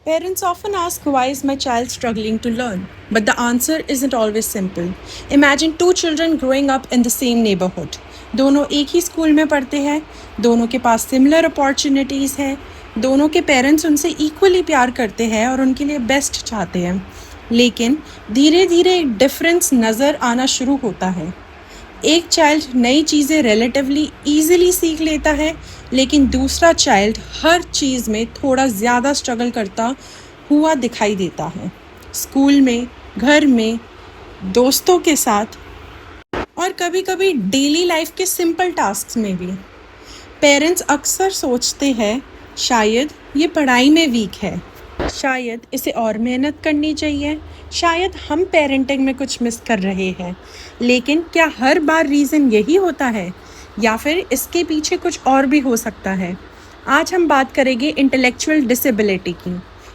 Parents often ask, why is my child struggling to learn? But the answer isn't always simple. Imagine two children growing up in the same neighborhood. दोनों एक ही school में पढ़ते हैं, दोनों के पास similar opportunities हैं, दोनों के पेरेंट्स उनसे इक्वली प्यार करते हैं और उनके लिए बेस्ट चाहते हैं. लेकिन धीरे धीरे एक डिफरेंस नज़र आना शुरू होता है. एक चाइल्ड नई चीज़ें रिलेटिवली ईजिली सीख लेता है, लेकिन दूसरा चाइल्ड हर चीज़ में थोड़ा ज़्यादा स्ट्रगल करता हुआ दिखाई देता है. स्कूल में, घर में, दोस्तों के साथ और कभी कभी डेली लाइफ के सिंपल टास्क्स में भी. पेरेंट्स अक्सर सोचते हैं शायद ये पढ़ाई में वीक है, शायद इसे और मेहनत करनी चाहिए, शायद हम पेरेंटिंग में कुछ मिस कर रहे हैं. लेकिन क्या हर बार रीज़न यही होता है या फिर इसके पीछे कुछ और भी हो सकता है? आज हम बात करेंगे इंटेलेक्चुअल डिसेबिलिटी की,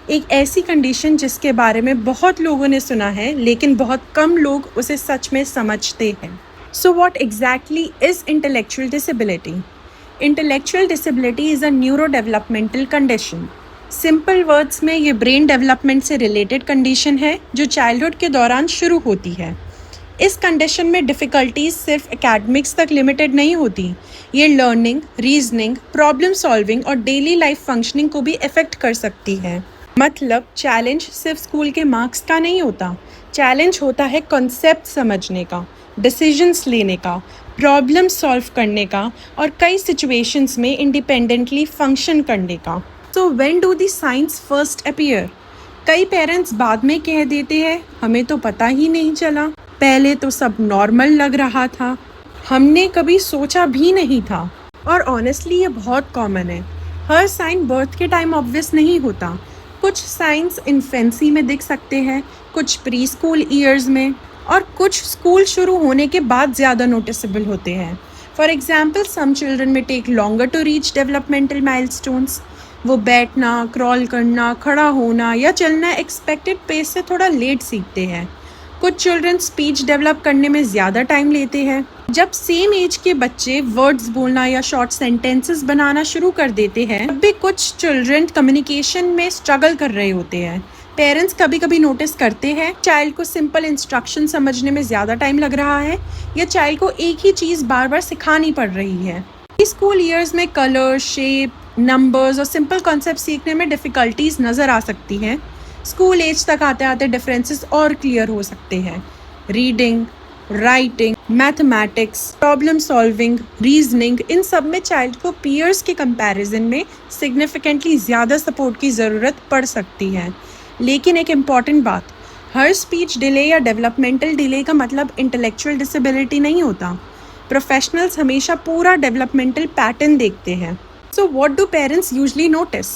एक ऐसी कंडीशन जिसके बारे में बहुत लोगों ने सुना है लेकिन बहुत कम लोग उसे सच में समझते हैं. So what exactly is intellectual disability? Intellectual disability is a neuro developmental condition. Simple words में ये ब्रेन डेवलपमेंट से रिलेटेड कंडीशन है जो चाइल्डहुड के दौरान शुरू होती है. इस कंडीशन में डिफ़िकल्टीज सिर्फ एकेडमिक्स तक लिमिटेड नहीं होती. ये लर्निंग, रीजनिंग, प्रॉब्लम सॉल्विंग और डेली लाइफ फंक्शनिंग को भी इफ़ेक्ट कर सकती है. मतलब चैलेंज सिर्फ स्कूल के मार्क्स का नहीं होता. चैलेंज होता है कॉन्सेप्ट समझने का, डिसीजंस लेने का, प्रॉब्लम सॉल्व करने का और कई सिचुएशंस में इंडिपेंडेंटली फंक्शन करने का. So when do the signs first appear? कई पेरेंट्स बाद में कह देते हैं हमें तो पता ही नहीं चला, पहले तो सब नॉर्मल लग रहा था, हमने कभी सोचा भी नहीं था. और ऑनेस्टली ये बहुत कॉमन है. हर साइन बर्थ के टाइम ऑब्वियस नहीं होता. कुछ साइंस इन्फेंसी में दिख सकते हैं, कुछ प्री स्कूल ईयर्स में और कुछ स्कूल शुरू होने के बाद ज़्यादा नोटिसेबल होते हैं. फॉर एग्जाम्पल सम चिल्ड्रन में take longer to reach developmental milestones. वो बैठना, क्रॉल करना, खड़ा होना या चलना एक्सपेक्टेड पेस से थोड़ा लेट सीखते हैं. कुछ चिल्ड्रन स्पीच डेवलप करने में ज़्यादा टाइम लेते हैं. जब सेम एज के बच्चे वर्ड्स बोलना या शॉर्ट सेंटेंसेस बनाना शुरू कर देते हैं, तब भी कुछ चिल्ड्रन कम्युनिकेशन में स्ट्रगल कर रहे होते हैं. पेरेंट्स कभी कभी नोटिस करते हैं चाइल्ड को सिंपल इंस्ट्रक्शन समझने में ज़्यादा टाइम लग रहा है या चाइल्ड को एक ही चीज़ बार बार सिखानी पड़ रही है. स्कूल ईयर्स में कलर, शेप, नंबर्स और सिंपल कॉन्सेप्ट सीखने में डिफ़िकल्टीज नज़र आ सकती हैं. स्कूल एज तक आते आते डिफरेंसेस और क्लियर हो सकते हैं. Reading, writing, mathematics, problem solving, reasoning, इन सब में चाइल्ड को पीयर्स के कंपैरिजन में सिग्निफिकेंटली ज़्यादा सपोर्ट की ज़रूरत पड़ सकती है. लेकिन एक इम्पॉर्टेंट बात, हर स्पीच डिले या डेवलपमेंटल डिले का मतलब इंटेलेक्चुअल डिसेबिलिटी नहीं होता. प्रोफेशनल्स हमेशा पूरा डेवलपमेंटल पैटर्न देखते हैं. So what do parents usually notice?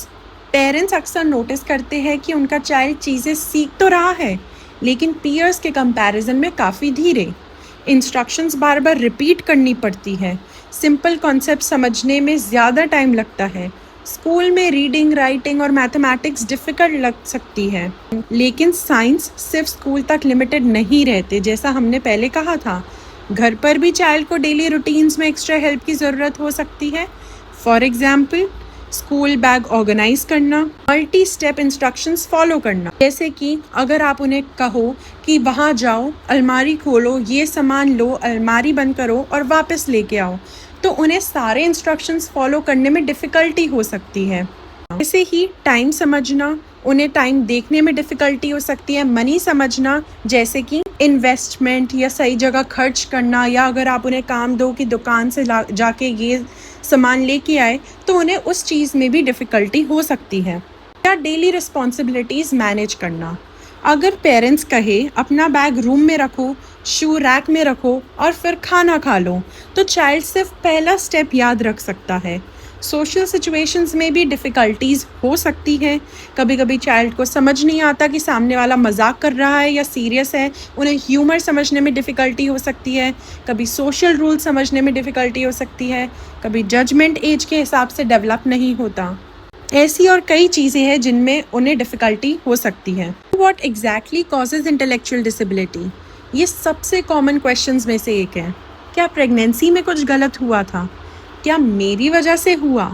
Parents अक्सर नोटिस करते हैं कि उनका चाइल्ड चीज़ें सीख तो रहा है लेकिन पीयर्स के कंपैरिजन में काफ़ी धीरे. इंस्ट्रक्शंस बार बार रिपीट करनी पड़ती है. सिंपल कॉन्सेप्ट समझने में ज़्यादा टाइम लगता है. स्कूल में रीडिंग, राइटिंग और मैथमेटिक्स डिफ़िकल्ट लग सकती है. लेकिन साइंस सिर्फ स्कूल तक लिमिटेड नहीं रहते. जैसा हमने पहले कहा था, घर पर भी चाइल्ड को डेली रूटीन्स में एक्स्ट्रा हेल्प की ज़रूरत हो सकती है. For example school bag organise करना, मल्टी स्टेप इंस्ट्रक्शंस फॉलो करना. जैसे कि अगर आप उन्हें कहो कि वहाँ जाओ, अलमारी खोलो, ये सामान लो, अलमारी बंद करो और वापस लेके आओ, तो उन्हें सारे इंस्ट्रक्शंस फॉलो करने में डिफ़िकल्टी हो सकती है. जैसे ही टाइम समझना, उन्हें टाइम देखने में डिफ़िकल्टी हो सकती है. मनी समझना, जैसे कि इन्वेस्टमेंट या सही जगह खर्च करना, या अगर आप उन्हें काम दो कि दुकान से जाके ये सामान लेके आए, तो उन्हें उस चीज़ में भी डिफ़िकल्टी हो सकती है. या डेली रिस्पॉन्सिबिलिटीज़ मैनेज करना. अगर पेरेंट्स कहे अपना बैग रूम में रखो, शू रैक में रखो और फिर खाना खा लो, तो चाइल्ड सिर्फ पहला स्टेप याद रख सकता है. सोशल सिचुएशंस में भी डिफ़िकल्टीज़ हो सकती हैं. कभी कभी चाइल्ड को समझ नहीं आता कि सामने वाला मजाक कर रहा है या सीरियस है. उन्हें ह्यूमर समझने में डिफ़िकल्टी हो सकती है. कभी सोशल रूल समझने में डिफ़िकल्टी हो सकती है. कभी जजमेंट एज के हिसाब से डेवलप नहीं होता. ऐसी और कई चीज़ें हैं जिनमें उन्हें डिफ़िकल्टी हो सकती है. What exactly causes intellectual disability? ये सबसे कॉमन क्वेश्चंस में से एक है. क्या प्रेगनेंसी में कुछ गलत हुआ था? क्या मेरी वजह से हुआ?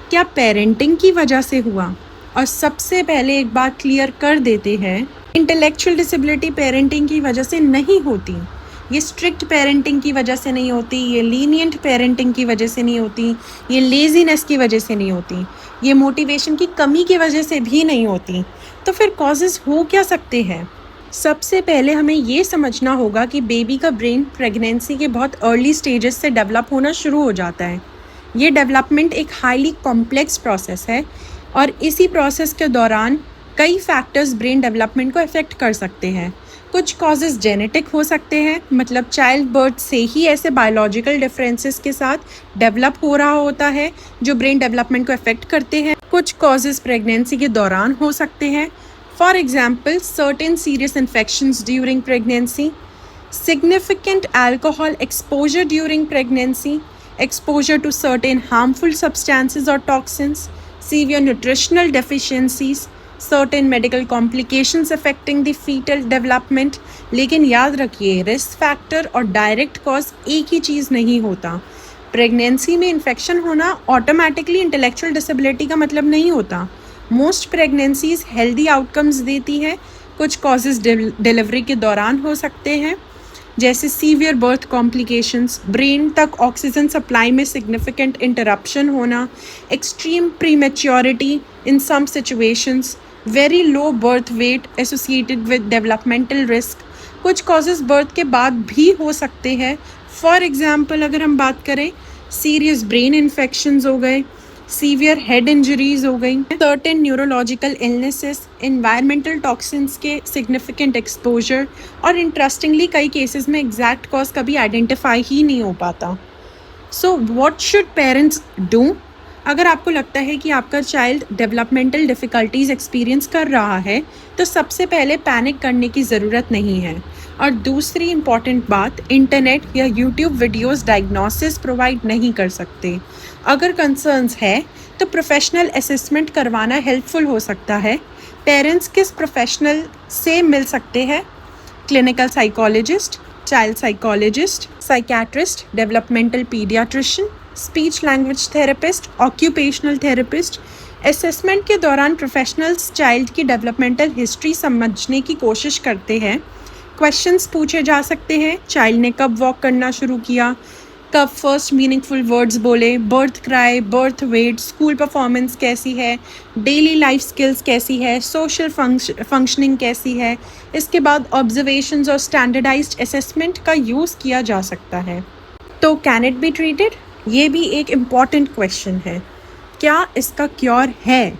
क्या पेरेंटिंग की वजह से हुआ? और सबसे पहले एक बात क्लियर कर देते हैं, इंटेलेक्चुअल डिसेबिलिटी पेरेंटिंग की वजह से नहीं होती, ये स्ट्रिक्ट पेरेंटिंग की वजह से नहीं होती, ये लीनियंट पेरेंटिंग की वजह से नहीं होती, ये लेजीनेस की वजह से नहीं होती, ये मोटिवेशन की कमी की वजह से भी नहीं होती। तो फिर कॉजेज़ हो क्या सकते हैं? सबसे पहले हमें ये समझना होगा कि बेबी का ब्रेन प्रेगनेंसी के बहुत अर्ली स्टेजेस से डेवलप होना शुरू हो जाता है। ये डेवलपमेंट एक हाईली कॉम्प्लेक्स प्रोसेस है और इसी प्रोसेस के दौरान कई फैक्टर्स ब्रेन डेवलपमेंट को अफेक्ट कर सकते हैं। कुछ कॉजेज़ जेनेटिक हो सकते हैं, मतलब चाइल्ड बर्थ से ही ऐसे बायोलॉजिकल डिफरेंसेस के साथ डेवलप हो रहा होता है जो ब्रेन डेवलपमेंट को अफेक्ट करते हैं। कुछ कॉजेज़ प्रेगनेंसी के दौरान हो सकते हैं, for example certain serious infections during pregnancy, significant alcohol exposure during pregnancy, exposure to certain harmful substances or toxins, severe nutritional deficiencies, certain medical complications affecting the fetal development। लेकिन याद रखिए, risk factor और direct cause एक ही चीज़ नहीं होता। Pregnancy में infection होना automatically intellectual disability का मतलब नहीं होता। मोस्ट प्रेगनेंसीज हेल्दी आउटकम्स देती है। कुछ कॉजेज़ डिलीवरी के दौरान हो सकते हैं, जैसे सीवियर बर्थ कॉम्प्लिकेशंस, ब्रेन तक ऑक्सीजन सप्लाई में सिग्निफिकेंट इंटरप्शन होना, extreme prematurity in some situations, very low birth weight associated with developmental risk. कुछ कॉजेज़ बर्थ के बाद भी हो सकते हैं। फॉर एग्जांपल अगर हम बात करें, सीरियस ब्रेन इन्फेक्शंस हो गए, सीवियर हेड इंजरीज हो गई, certain neurological illnesses, environmental toxins के सिग्निफिकेंट एक्सपोजर, और इंटरेस्टिंगली कई केसेस में एग्जैक्ट कॉज कभी आइडेंटिफाई ही नहीं हो पाता। So what should parents do? अगर आपको लगता है कि आपका चाइल्ड डेवलपमेंटल डिफ़िकल्टीज एक्सपीरियंस कर रहा है तो सबसे पहले पैनिक करने की ज़रूरत नहीं है। और दूसरी इम्पॉर्टेंट बात, इंटरनेट या यूट्यूब वीडियोस डायग्नोसिस प्रोवाइड नहीं कर सकते। अगर कंसर्न्स है तो प्रोफेशनल असेसमेंट करवाना हेल्पफुल हो सकता है। पेरेंट्स किस प्रोफेशनल से मिल सकते हैं? Clinical psychologist, child psychologist, psychiatrist, developmental paediatrician, speech language therapist, occupational therapist. Assessment के दौरान प्रोफेशनल्स चाइल्ड की डेवलपमेंटल हिस्ट्री समझने की कोशिश करते हैं। क्वेश्चंस पूछे जा सकते हैं, चाइल्ड ने कब वॉक करना शुरू किया, कब फर्स्ट मीनिंगफुल वर्ड्स बोले, birth cry, birth weight, school performance कैसी है, डेली लाइफ स्किल्स कैसी है, सोशल फंक्शनिंग कैसी है। इसके बाद ऑब्जर्वेशंस और स्टैंडर्डाइज्ड असेसमेंट का यूज़ किया जा सकता है। तो कैन इट बी ट्रीटेड? ये भी एक इम्पॉर्टेंट क्वेश्चन है। क्या इसका क्योर है?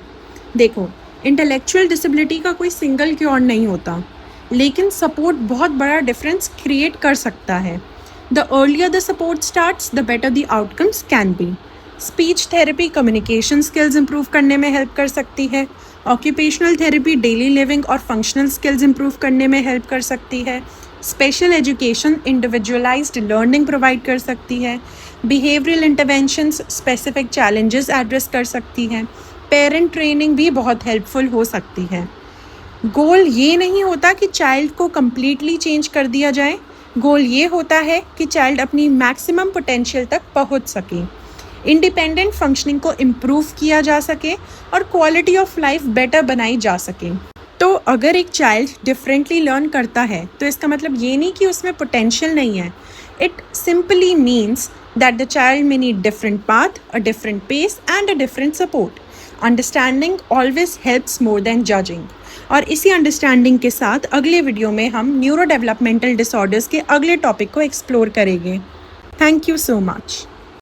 देखो, इंटेलेक्चुअल डिसेबिलिटी का कोई सिंगल क्योर नहीं होता, लेकिन सपोर्ट बहुत बड़ा डिफरेंस क्रिएट कर सकता है। The earlier the support starts, the better the outcomes can be. Speech therapy communication skills improve करने में हेल्प कर सकती है। ऑक्यूपेशनल थेरेपी डेली लिविंग और फंक्शनल स्किल्स इंप्रूव करने में हेल्प कर सकती है। Special education individualised learning provide कर सकती है। Behavioural interventions specific challenges address कर सकती हैं। पेरेंट ट्रेनिंग भी बहुत हेल्पफुल हो सकती है। गोल ये नहीं होता कि चाइल्ड को कम्प्लीटली चेंज कर दिया जाए, गोल ये होता है कि चाइल्ड अपनी मैक्सिमम पोटेंशियल तक पहुंच सके, इंडिपेंडेंट फंक्शनिंग को इम्प्रूव किया जा सके और क्वालिटी ऑफ लाइफ बेटर बनाई जा सके। तो अगर एक चाइल्ड डिफरेंटली लर्न करता है तो इसका मतलब ये नहीं कि उसमें पोटेंशियल नहीं है। It simply means that the child may need different path, a different pace and a different support. Understanding always helps more than judging. और इसी अंडरस्टैंडिंग के साथ अगले वीडियो में हम न्यूरो डेवलपमेंटल डिसऑर्डर्स के अगले टॉपिक को एक्सप्लोर करेंगे। Thank you so much.